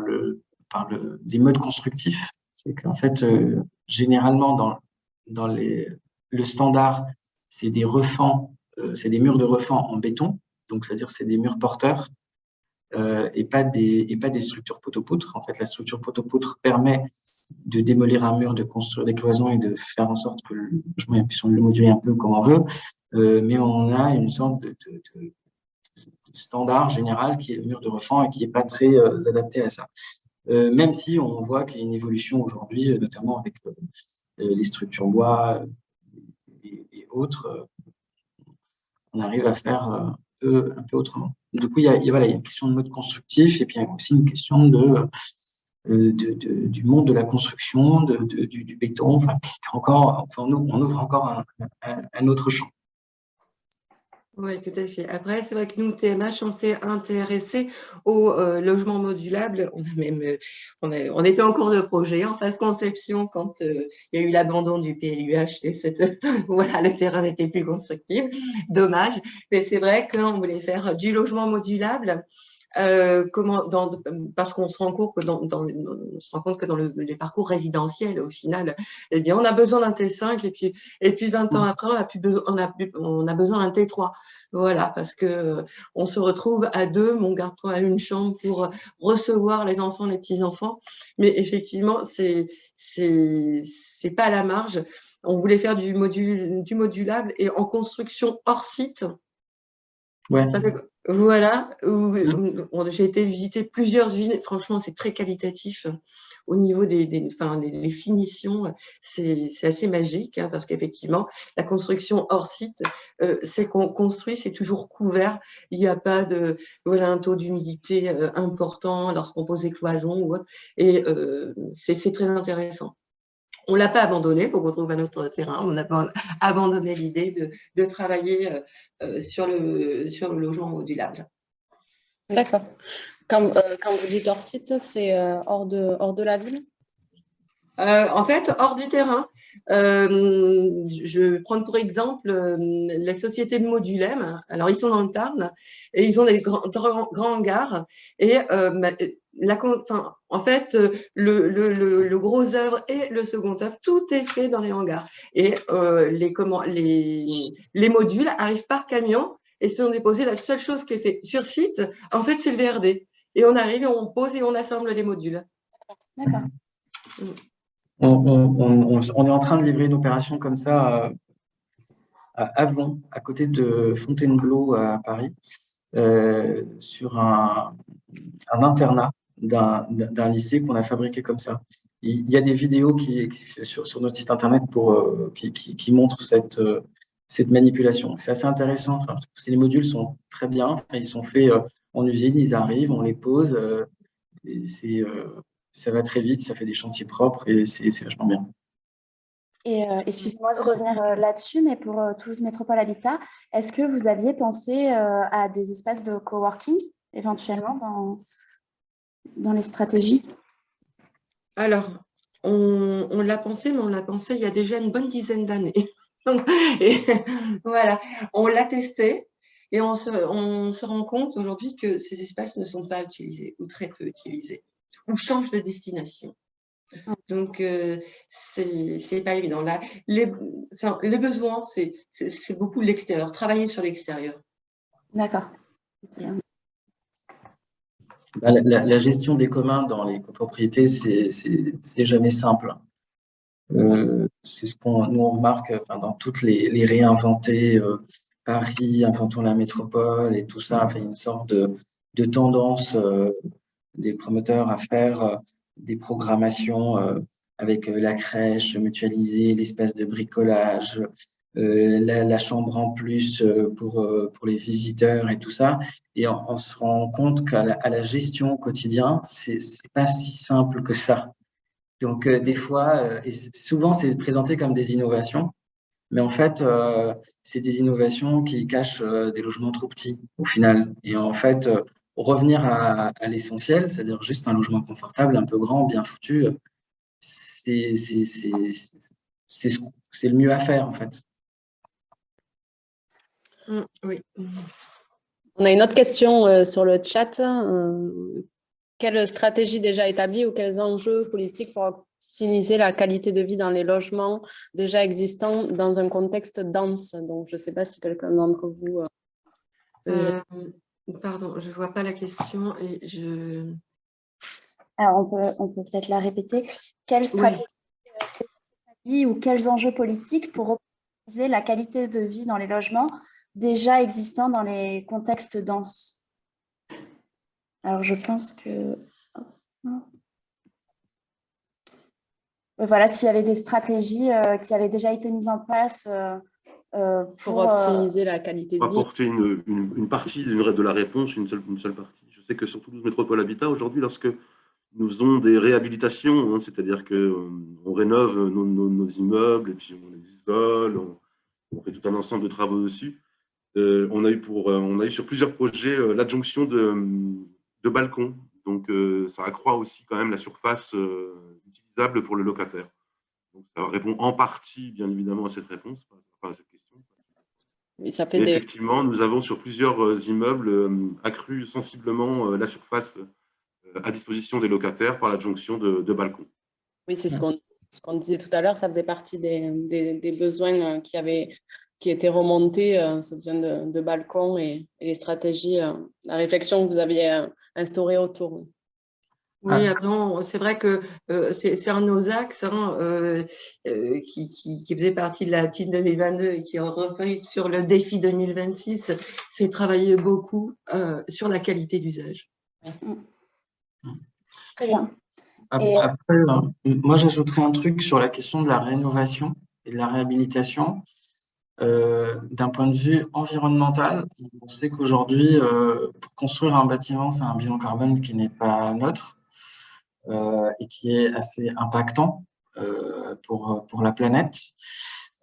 les modes constructifs. C'est qu'en fait, généralement, dans le standard, c'est des refends, c'est des murs de refend en béton. Donc, c'est-à-dire c'est des murs porteurs et pas des structures poteau-poutre. En fait, la structure poteau-poutre permet de démolir un mur, de construire des cloisons et de faire en sorte que le logement puisse le moduler un peu comme on veut. Mais on a une sorte de standard général qui est le mur de refend et qui n'est pas très adapté à ça. Même si on voit qu'il y a une évolution aujourd'hui, notamment avec les structures bois et autres, on arrive à faire un peu autrement. Du coup, il y a une question de mode constructif et puis il y a aussi une question du monde de la construction, du béton, on ouvre encore un autre champ. Oui, tout à fait. Après, c'est vrai que nous, TMH, on s'est intéressé au logement modulable. On était en cours de projet, en phase conception, quand il y a eu l'abandon du PLUH et voilà, le terrain n'était plus constructible. Dommage. Mais c'est vrai qu'on voulait faire du logement modulable. Parce qu'on se rend compte que dans les parcours résidentiels, au final, eh bien, on a besoin d'un T5 et puis 20 ans après, on a besoin d'un T3. Voilà, parce que on se retrouve à deux, mon garde-toi à une chambre pour recevoir les enfants, les petits-enfants. Mais effectivement, c'est pas à la marge. On voulait faire du modulable et en construction hors site. Ouais. Voilà, j'ai été visiter plusieurs villes. Franchement, c'est très qualitatif au niveau les finitions. C'est assez magique parce qu'effectivement, la construction hors site, c'est qu'on construit, c'est toujours couvert. Il n'y a pas un taux d'humidité important lorsqu'on pose des cloisons. Et c'est très intéressant. On ne l'a pas abandonné, il faut qu'on trouve un autre terrain. On n'a pas abandonné l'idée de travailler sur le logement modulable. D'accord. Quand vous dites hors site, c'est hors de la ville? En fait, hors du terrain, je vais prendre pour exemple la société de Modulem. Alors, ils sont dans le Tarn et ils ont des grands hangars. Et en fait, le gros œuvre et le second œuvre, tout est fait dans les hangars. Et les modules arrivent par camion et sont déposés. La seule chose qui est faite sur site, en fait, c'est le VRD. Et on arrive, on pose et on assemble les modules. D'accord. On est en train de livrer une opération comme ça à Avon, à côté de Fontainebleau à Paris, sur un internat d'un lycée qu'on a fabriqué comme ça. Il y a des vidéos sur notre site internet qui montrent cette manipulation. C'est assez intéressant. Enfin, les modules sont très bien. Enfin, ils sont faits en usine, ils arrivent, on les pose. Et ça va très vite, ça fait des chantiers propres et c'est vachement bien. Et excusez-moi de revenir là-dessus, mais pour Toulouse Métropole Habitat, est-ce que vous aviez pensé à des espaces de coworking éventuellement dans les stratégies? Alors, on l'a pensé, mais on l'a pensé il y a déjà une bonne dizaine d'années. Et voilà, on l'a testé et on se rend compte aujourd'hui que ces espaces ne sont pas utilisés ou très peu utilisés ou changent de destination. Donc, c'est pas évident. Là, les besoins, c'est beaucoup l'extérieur, travailler sur l'extérieur. D'accord. La gestion des communs dans les copropriétés, c'est jamais simple. C'est ce nous on remarque dans toutes les réinventer, Paris, inventons la métropole et tout ça, une sorte de tendance des promoteurs à faire des programmations avec la crèche mutualisée, l'espace de bricolage, la chambre en plus pour les visiteurs et tout ça. Et on se rend compte qu'à la gestion au quotidien, c'est pas si simple que ça. Donc, des fois, et souvent, c'est présenté comme des innovations, mais en fait, c'est des innovations qui cachent des logements trop petits au final. Et en fait, revenir à l'essentiel, c'est-à-dire juste un logement confortable, un peu grand, bien foutu, c'est le mieux à faire, en fait. Oui. On a une autre question sur le chat. Quelle stratégie déjà établie ou quels enjeux politiques pour optimiser la qualité de vie dans les logements déjà existants dans un contexte dense? Donc, je ne sais pas si quelqu'un d'entre vous… Pardon, je ne vois pas la question. Alors, on peut peut-être la répéter. Quelle stratégie ou quels enjeux politiques pour optimiser la qualité de vie dans les logements déjà existants dans les contextes denses? Alors, je pense que… Voilà, s'il y avait des stratégies qui avaient déjà été mises en place pour optimiser la qualité de vie. Apporter une partie de la réponse, une seule partie. Je sais que sur Toulouse Métropole Habitat, aujourd'hui, lorsque nous faisons des réhabilitations, c'est-à-dire qu'on rénove nos immeubles et puis on les isole, on fait tout un ensemble de travaux dessus. On a eu sur plusieurs projets l'adjonction de balcons. Donc, ça accroît aussi quand même la surface utilisable pour le locataire. Donc, ça répond en partie, bien évidemment, à cette réponse, à cette question. Mais ça fait effectivement, nous avons sur plusieurs immeubles accru sensiblement la surface à disposition des locataires par l'adjonction de balcons. Oui, c'est ce qu'on disait tout à l'heure, ça faisait partie des besoins qui étaient remontés, ce besoin de balcons et les stratégies, la réflexion que vous aviez instaurée autour. Oui, après, c'est vrai que c'est un de nos axes qui faisait partie de la team 2022 et qui a repris sur le défi 2026, c'est travailler beaucoup sur la qualité d'usage. Très bien. Après, moi, j'ajouterais un truc sur la question de la rénovation et de la réhabilitation. D'un point de vue environnemental, on sait qu'aujourd'hui, pour construire un bâtiment, c'est un bilan carbone qui n'est pas neutre et qui est assez impactant pour la planète.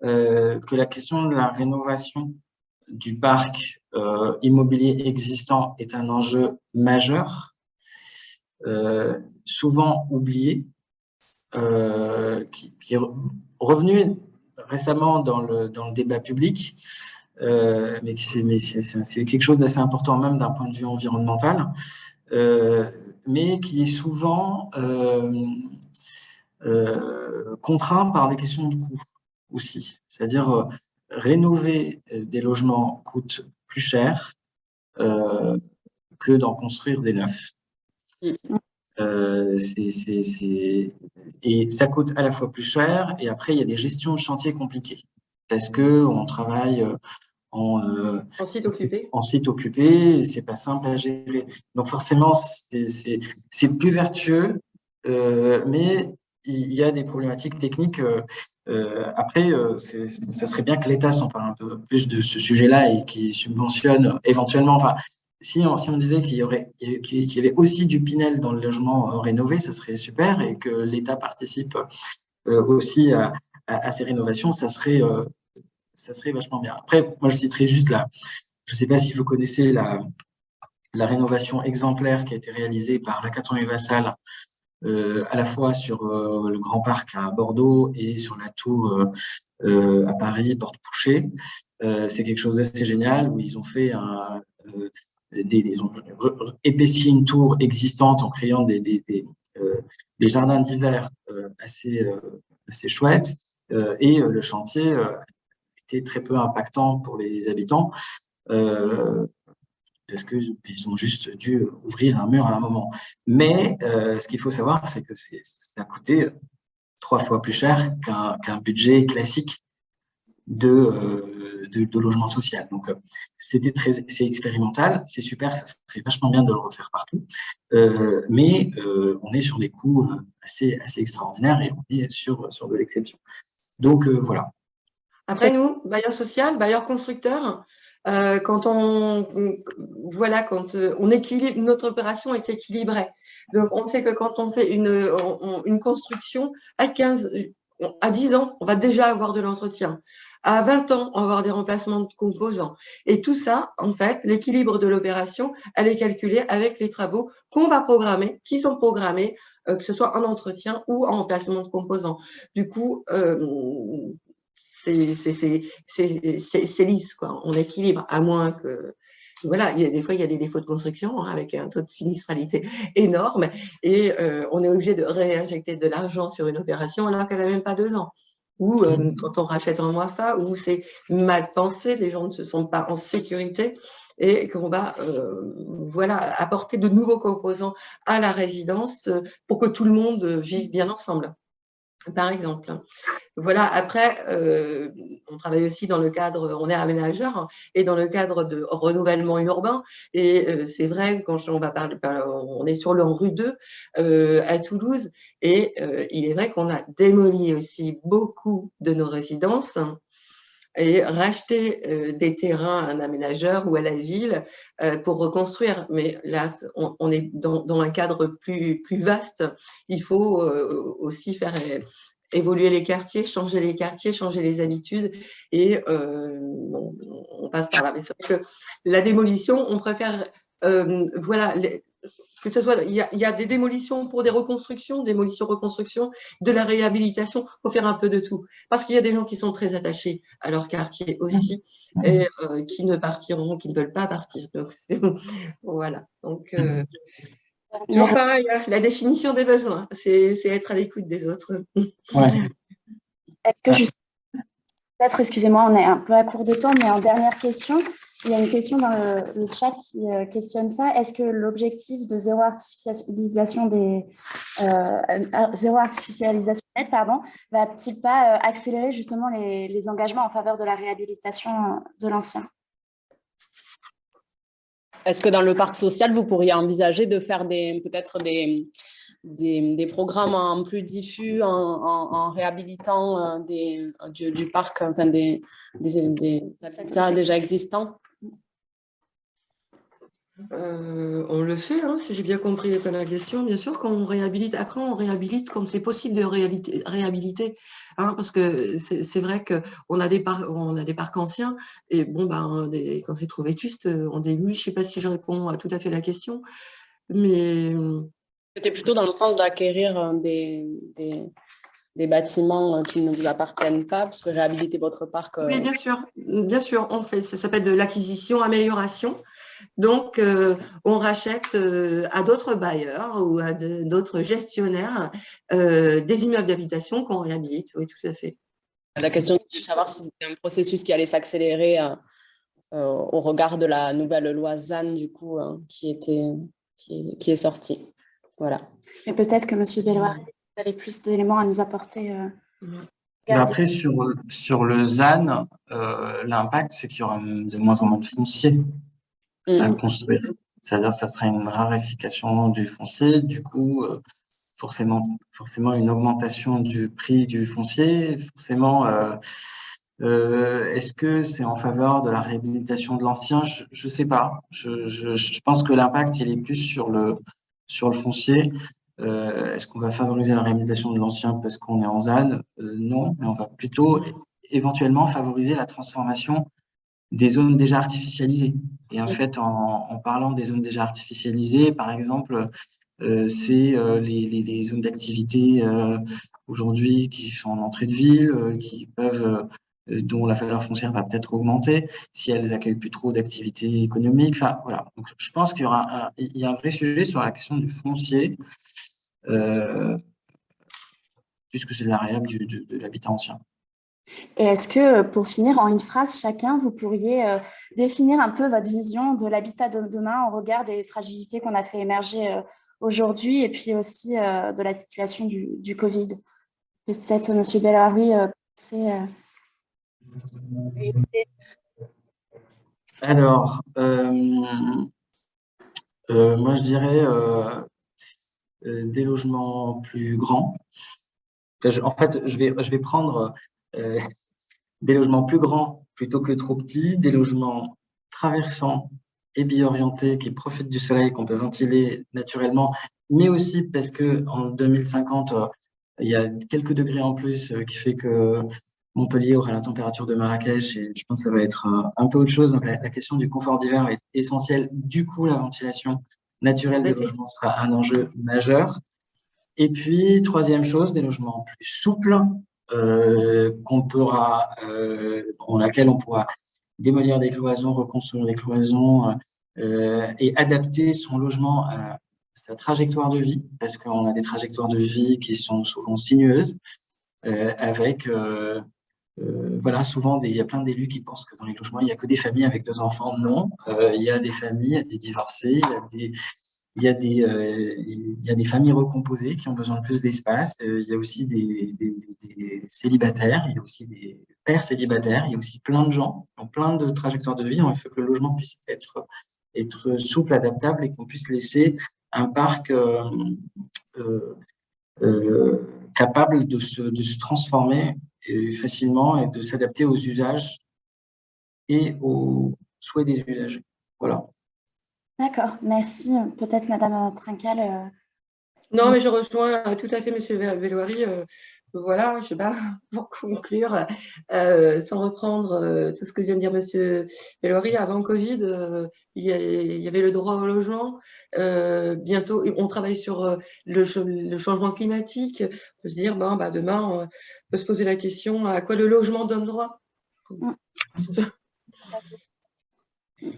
Que la question de la rénovation du parc immobilier existant est un enjeu majeur, souvent oublié. qui est revenu récemment dans le débat public, mais c'est quelque chose d'assez important même d'un point de vue environnemental, mais qui est souvent contraint par des questions de coût aussi. C'est-à-dire rénover des logements coûte plus cher que d'en construire des neufs. Et ça coûte à la fois plus cher, et après, il y a des gestions de chantier compliquées. Parce qu'on travaille en site occupé. En site occupé, c'est pas simple à gérer. Donc forcément, c'est plus vertueux, mais il y a des problématiques techniques. Après, ça serait bien que l'État s'empare un peu plus de ce sujet-là et qu'il subventionne éventuellement. Enfin, si on disait qu'il y avait aussi du Pinel dans le logement rénové, ça serait super, et que l'État participe aussi à ces rénovations, ça serait vachement bien. Après, moi, je citerai juste je ne sais pas si vous connaissez la rénovation exemplaire qui a été réalisée par l'Hackathon et Vassal, à la fois sur le Grand Parc à Bordeaux et sur la tour à Paris, Porte Pouchet. C'est quelque chose d'assez génial, où ils ont fait ils ont épaissi une tour existante en créant des jardins d'hiver assez chouettes, et le chantier était très peu impactant pour les habitants, parce qu'ils ont juste dû ouvrir un mur à un moment. Mais ce qu'il faut savoir, c'est que ça a coûté 3 fois plus cher qu'un budget classique de logement social. Donc, c'est expérimental, c'est super, ça serait vachement bien de le refaire partout, mais on est sur des coûts assez extraordinaires, et on est sur de l'exception. Donc, voilà. Après, nous, bailleurs social, bailleurs constructeurs, quand on équilibre, notre opération est équilibrée. Donc, on sait que quand on fait une construction, à 10 ans, on va déjà avoir de l'entretien. À 20 ans, on va avoir des remplacements de composants. Et tout ça, en fait, l'équilibre de l'opération, elle est calculée avec les travaux qu'on va programmer, qui sont programmés, que ce soit en entretien ou en remplacement de composants. Du coup, c'est lisse, quoi. On équilibre, à moins que… Voilà, des fois, il y a des défauts de construction, hein, avec un taux de sinistralité énorme, et on est obligé de réinjecter de l'argent sur une opération alors qu'elle n'a même pas 2 ans. Ou quand on rachète un Moifa, où c'est mal pensé, les gens ne se sentent pas en sécurité, et qu'on va apporter de nouveaux composants à la résidence pour que tout le monde vive bien ensemble, par exemple. Voilà, après, on travaille aussi dans le cadre, on est aménageur, et dans le cadre de renouvellement urbain, et c'est vrai, quand on va parler, on est sur le rue 2 à Toulouse, et il est vrai qu'on a démoli aussi beaucoup de nos résidences et racheté des terrains à un aménageur ou à la ville pour reconstruire. Mais là, on est dans un cadre plus vaste. Il faut aussi faire évoluer les quartiers, changer les habitudes, et on passe par là. Mais c'est vrai que la démolition, on préfère, que ce soit, il y a des démolitions pour des reconstructions, reconstruction, de la réhabilitation, il faut faire un peu de tout. Parce qu'il y a des gens qui sont très attachés à leur quartier aussi, et qui ne partiront, qui ne veulent pas partir. Donc, voilà. Donc, toujours pareil, la définition des besoins, c'est être à l'écoute des autres. Ouais. Est-ce que peut-être, excusez-moi, on est un peu à court de temps, mais en dernière question, il y a une question dans le chat qui questionne ça. Est-ce que l'objectif de zéro artificialisation nette, va-t-il pas accélérer justement les engagements en faveur de la réhabilitation de l'ancien? Est-ce que dans le parc social, vous pourriez envisager de faire peut-être des programmes en plus diffus en réhabilitant du parc, enfin des habitats déjà existants? On le fait, hein, si j'ai bien compris la question. Bien sûr, quand on réhabilite, après on réhabilite quand c'est possible de réhabiliter, hein, parce que c'est vrai qu'on a des parcs anciens, et bon, quand c'est trop vétuste, on démolit. Je ne sais pas si je réponds à tout à fait la question, mais… C'était plutôt dans le sens d'acquérir des bâtiments qui ne vous appartiennent pas, parce que réhabiliter votre parc. Oui, bien sûr, on fait. Ça s'appelle de l'acquisition-amélioration. Donc, on rachète à d'autres bailleurs ou à d'autres gestionnaires des immeubles d'habitation qu'on réhabilite. Oui, tout à fait. La question, c'est de savoir si c'était un processus qui allait s'accélérer au regard de la nouvelle loi ZAN, du coup, qui est sortie. Voilà. Mais peut-être que M. Belloiry, vous avez plus d'éléments à nous apporter. Après, sur le ZAN, l'impact, c'est qu'il y aura de moins en moins de foncier à construire. C'est-à-dire que ça sera une raréfication du foncier, du coup, forcément une augmentation du prix du foncier, forcément. Est-ce que c'est en faveur de la réhabilitation de l'ancien? Je sais pas. Je pense que l'impact, il est plus sur le foncier. Est-ce qu'on va favoriser la réhabilitation de l'ancien parce qu'on est en ZAN? Non, mais on va plutôt éventuellement favoriser la transformation des zones déjà artificialisées. Et en fait, en parlant des zones déjà artificialisées, par exemple, c'est les zones d'activité aujourd'hui qui sont en entrée de ville, qui peuvent dont la valeur foncière va peut-être augmenter si elles accueillent plus trop d'activités économiques. Enfin, voilà. Donc, je pense qu'il y a un vrai sujet sur la question du foncier, puisque c'est la variable de l'habitat ancien. Et est-ce que, pour finir, en une phrase, chacun, vous pourriez définir un peu votre vision de l'habitat de demain au regard des fragilités qu'on a fait émerger aujourd'hui et puis aussi de la situation du Covid? Peut-être, M. Belloiry, c'est… Alors, moi, je dirais des logements plus grands. En fait, je vais prendre des logements plus grands plutôt que trop petits, des logements traversants et bi-orientés qui profitent du soleil, qu'on peut ventiler naturellement, mais aussi parce que en 2050, il y a quelques degrés en plus qui fait que Montpellier aura la température de Marrakech et je pense que ça va être un peu autre chose. Donc la question du confort d'hiver est essentielle. Du coup, la ventilation naturelle des logements sera un enjeu majeur. Et puis, troisième chose, des logements plus souples, en laquelle on pourra démolir des cloisons, reconstruire les cloisons et adapter son logement à sa trajectoire de vie, parce qu'on a des trajectoires de vie qui sont souvent sinueuses, avec voilà, souvent il y a plein d'élus qui pensent que dans les logements il n'y a que des familles avec 2 enfants. Non, il y a des familles, il y a des divorcés, il y a des familles recomposées qui ont besoin de plus d'espace. Il y a aussi des célibataires, il y a aussi des pères célibataires, il y a aussi plein de gens qui ont plein de trajectoires de vie. Il faut que le logement puisse être souple, adaptable et qu'on puisse laisser un parc capable de se transformer facilement et de s'adapter aux usages et aux souhaits des usagers. Voilà. D'accord, merci. Peut-être Madame Trinquel. Non, mais je rejoins tout à fait M. Belloiry. Voilà, je sais pas, pour conclure, sans reprendre tout ce que vient de dire M. Belloiry, avant Covid, il y avait le droit au logement. Bientôt, on travaille sur le changement climatique. On peut se dire, demain, on peut se poser la question à quoi le logement donne droit.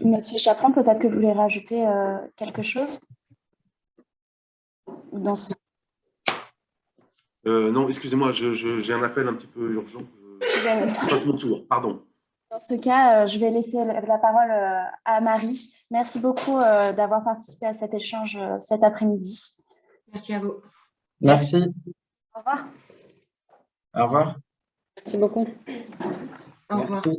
Monsieur Chaplin, peut-être que vous voulez rajouter quelque chose dans ce… Non, excusez-moi, j'ai un appel un petit peu urgent. Je passe mon tour, pardon. Dans ce cas, je vais laisser la parole à Marie. Merci beaucoup d'avoir participé à cet échange cet après-midi. Merci à vous. Merci. Au revoir. Au revoir. Merci beaucoup. Au revoir. Merci.